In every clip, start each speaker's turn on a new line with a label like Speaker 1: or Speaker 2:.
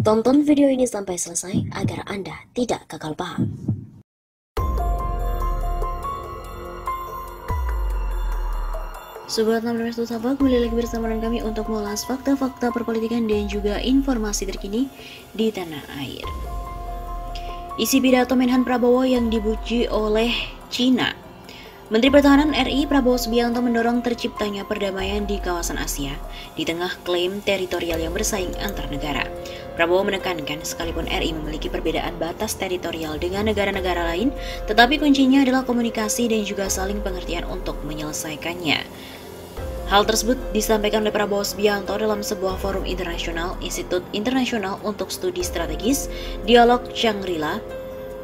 Speaker 1: Tonton video ini sampai selesai agar Anda tidak gagal paham. Sobat 16 Sapa, kembali lagi bersama dengan kami untuk mengulas fakta-fakta perpolitikan dan juga informasi terkini di tanah air. Isi pidato Menhan Prabowo yang dipuji oleh Cina. Menteri Pertahanan RI Prabowo Subianto mendorong terciptanya perdamaian di kawasan Asia di tengah klaim teritorial yang bersaing antar negara. Prabowo menekankan sekalipun RI memiliki perbedaan batas teritorial dengan negara-negara lain, tetapi kuncinya adalah komunikasi dan juga saling pengertian untuk menyelesaikannya. Hal tersebut disampaikan oleh Prabowo Subianto dalam sebuah forum internasional Institut Internasional untuk Studi Strategis Dialog Shangri-La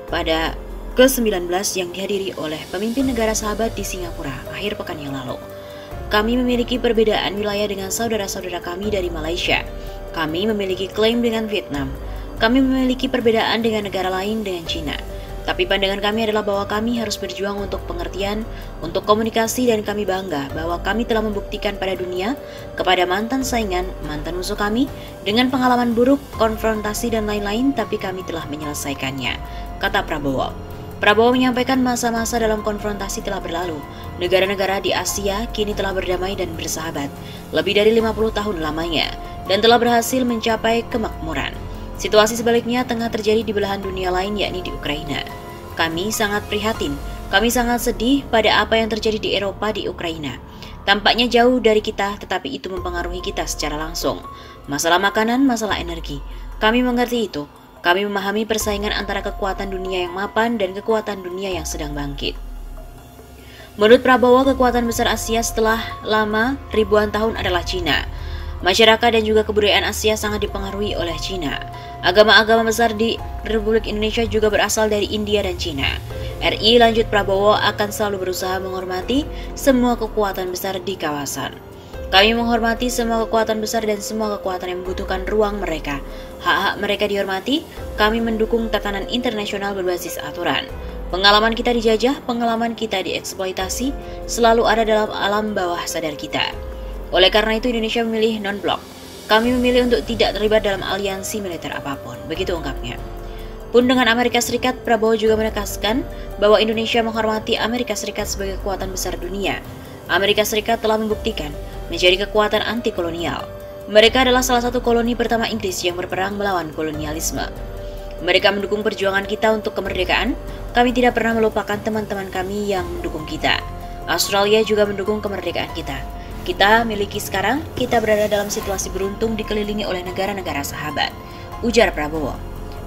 Speaker 1: pada ke-19 yang dihadiri oleh pemimpin negara sahabat di Singapura akhir pekan yang lalu. Kami memiliki perbedaan wilayah dengan saudara-saudara kami dari Malaysia. Kami memiliki klaim dengan Vietnam. Kami memiliki perbedaan dengan negara lain dengan Cina. Tapi pandangan kami adalah bahwa kami harus berjuang untuk pengertian, untuk komunikasi, dan kami bangga bahwa kami telah membuktikan pada dunia, kepada mantan saingan, mantan musuh kami, dengan pengalaman buruk, konfrontasi, dan lain-lain, tapi kami telah menyelesaikannya, kata Prabowo. Prabowo menyampaikan masa-masa dalam konfrontasi telah berlalu. Negara-negara di Asia kini telah berdamai dan bersahabat, lebih dari 50 tahun lamanya, dan telah berhasil mencapai kemakmuran. Situasi sebaliknya tengah terjadi di belahan dunia lain, yakni di Ukraina. Kami sangat prihatin, kami sangat sedih pada apa yang terjadi di Eropa di Ukraina. Tampaknya jauh dari kita, tetapi itu mempengaruhi kita secara langsung. Masalah makanan, masalah energi. Kami mengerti itu. Kami memahami persaingan antara kekuatan dunia yang mapan dan kekuatan dunia yang sedang bangkit. Menurut Prabowo, kekuatan besar Asia setelah lama ribuan tahun adalah Cina. Masyarakat dan juga kebudayaan Asia sangat dipengaruhi oleh Cina. Agama-agama besar di Republik Indonesia juga berasal dari India dan Cina. RI, lanjut Prabowo, akan selalu berusaha menghormati semua kekuatan besar di kawasan. Kami menghormati semua kekuatan besar dan semua kekuatan yang membutuhkan ruang mereka. Hak-hak mereka dihormati, kami mendukung tatanan internasional berbasis aturan. Pengalaman kita dijajah, pengalaman kita dieksploitasi, selalu ada dalam alam bawah sadar kita. Oleh karena itu Indonesia memilih non-blok. Kami memilih untuk tidak terlibat dalam aliansi militer apapun, begitu ungkapnya. Pun dengan Amerika Serikat, Prabowo juga menegaskan bahwa Indonesia menghormati Amerika Serikat sebagai kekuatan besar dunia. Amerika Serikat telah membuktikan menjadi kekuatan anti-kolonial. Mereka adalah salah satu koloni pertama Inggris yang berperang melawan kolonialisme. Mereka mendukung perjuangan kita untuk kemerdekaan. Kami tidak pernah melupakan teman-teman kami yang mendukung kita. Australia juga mendukung kemerdekaan kita. Kita miliki sekarang, kita berada dalam situasi beruntung dikelilingi oleh negara-negara sahabat, ujar Prabowo.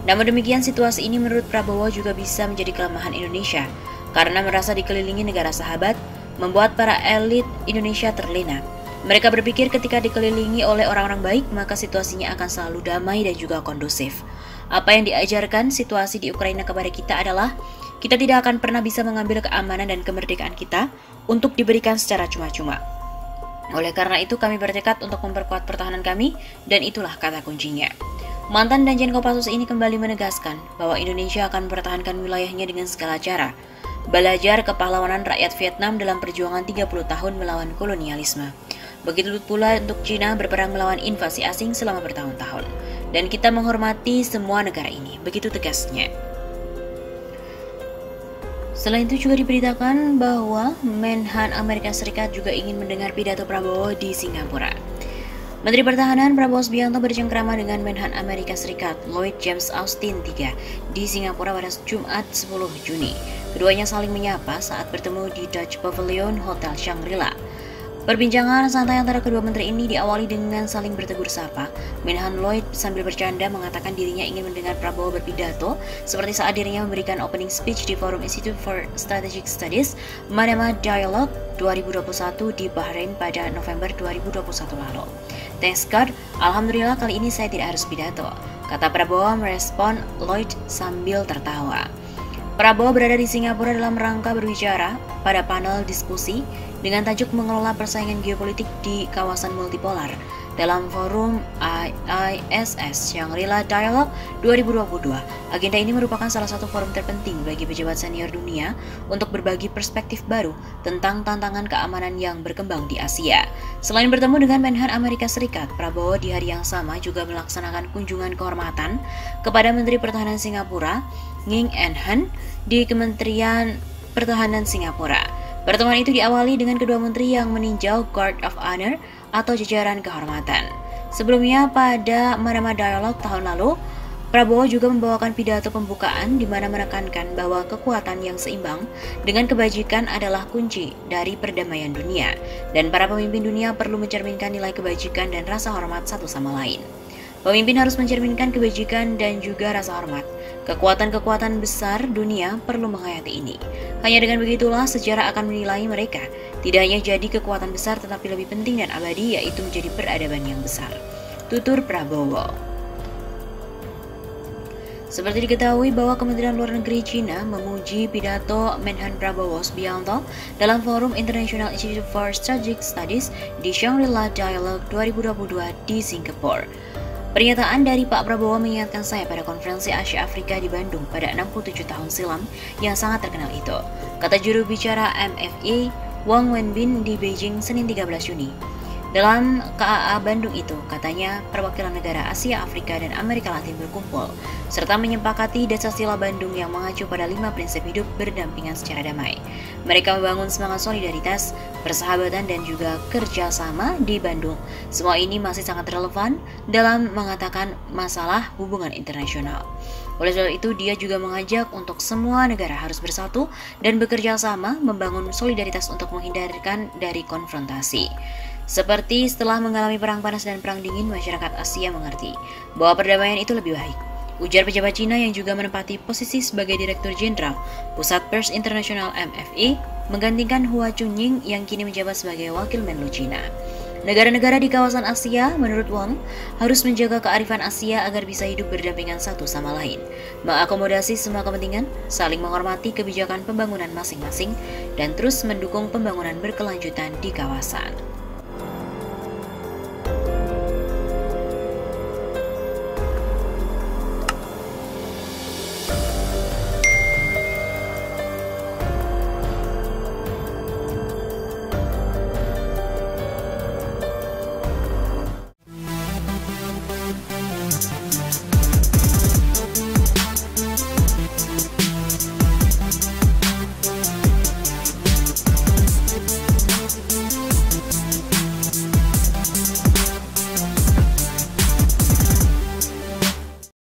Speaker 1: Namun demikian, situasi ini menurut Prabowo juga bisa menjadi kelemahan Indonesia karena merasa dikelilingi negara sahabat, membuat para elit Indonesia terlena. Mereka berpikir ketika dikelilingi oleh orang-orang baik, maka situasinya akan selalu damai dan juga kondusif. Apa yang diajarkan situasi di Ukraina kepada kita adalah, kita tidak akan pernah bisa mengambil keamanan dan kemerdekaan kita untuk diberikan secara cuma-cuma. Oleh karena itu kami bertekad untuk memperkuat pertahanan kami, dan itulah kata kuncinya. Mantan Danjen Kopassus ini kembali menegaskan bahwa Indonesia akan mempertahankan wilayahnya dengan segala cara. Belajar kepahlawanan rakyat Vietnam dalam perjuangan 30 tahun melawan kolonialisme. Begitu pula untuk Cina berperang melawan invasi asing selama bertahun-tahun. Dan kita menghormati semua negara ini, begitu tegasnya. Selain itu juga diberitakan bahwa Menhan Amerika Serikat juga ingin mendengar pidato Prabowo di Singapura. Menteri Pertahanan Prabowo Subianto bercengkrama dengan Menhan Amerika Serikat Lloyd James Austin III di Singapura pada Jumat 10 Juni. Keduanya saling menyapa saat bertemu di Dutch Pavilion Hotel Shangri-La. Perbincangan santai antara kedua menteri ini diawali dengan saling bertegur sapa. Menhan Lloyd sambil bercanda mengatakan dirinya ingin mendengar Prabowo berpidato seperti saat dirinya memberikan opening speech di Forum Institute for Strategic Studies Manama Dialogue 2021 di Bahrain pada November 2021 lalu. Thanks God, alhamdulillah kali ini saya tidak harus pidato, kata Prabowo merespon Lloyd sambil tertawa. Prabowo berada di Singapura dalam rangka berbicara pada panel diskusi dengan tajuk mengelola persaingan geopolitik di kawasan multipolar dalam forum IISS Shangri-La Dialogue 2022. Agenda ini merupakan salah satu forum terpenting bagi pejabat senior dunia untuk berbagi perspektif baru tentang tantangan keamanan yang berkembang di Asia. Selain bertemu dengan Menhan Amerika Serikat, Prabowo di hari yang sama juga melaksanakan kunjungan kehormatan kepada Menteri Pertahanan Singapura, Ng Eng Hen, di Kementerian Pertahanan Singapura. Pertemuan itu diawali dengan kedua menteri yang meninjau Guard of Honor atau jajaran kehormatan. Sebelumnya pada Manama Dialogue tahun lalu, Prabowo juga membawakan pidato pembukaan di mana menekankan bahwa kekuatan yang seimbang dengan kebajikan adalah kunci dari perdamaian dunia, dan para pemimpin dunia perlu mencerminkan nilai kebajikan dan rasa hormat satu sama lain. Pemimpin harus mencerminkan kebajikan dan juga rasa hormat. Kekuatan-kekuatan besar dunia perlu menghayati ini. Hanya dengan begitulah sejarah akan menilai mereka. Tidak hanya jadi kekuatan besar tetapi lebih penting dan abadi, yaitu menjadi peradaban yang besar. Tutur Prabowo. Seperti diketahui bahwa Kementerian Luar Negeri China memuji pidato Menhan Prabowo Subianto dalam Forum International Institute for Strategic Studies di Shangri-La Dialogue 2022 di Singapura. Pernyataan dari Pak Prabowo mengingatkan saya pada konferensi Asia Afrika di Bandung pada 67 tahun silam yang sangat terkenal itu, kata juru bicara MFA Wang Wenbin di Beijing Senin 13 Juni. Dalam KAA Bandung itu, katanya perwakilan negara Asia, Afrika, dan Amerika Latin berkumpul, serta menyepakati Dasar-Sila Bandung yang mengacu pada 5 prinsip hidup berdampingan secara damai. Mereka membangun semangat solidaritas, persahabatan, dan juga kerjasama di Bandung. Semua ini masih sangat relevan dalam mengatakan masalah hubungan internasional. Oleh sebab itu, dia juga mengajak untuk semua negara harus bersatu dan bekerja sama membangun solidaritas untuk menghindarkan dari konfrontasi. Seperti setelah mengalami perang panas dan perang dingin, masyarakat Asia mengerti bahwa perdamaian itu lebih baik, ujar pejabat Cina yang juga menempati posisi sebagai Direktur Jenderal Pusat Pers Internasional MFA, menggantikan Hua Chunying yang kini menjabat sebagai Wakil Menlu Cina. Negara-negara di kawasan Asia, menurut Wang, harus menjaga kearifan Asia agar bisa hidup berdampingan satu sama lain, mengakomodasi semua kepentingan, saling menghormati kebijakan pembangunan masing-masing, dan terus mendukung pembangunan berkelanjutan di kawasan.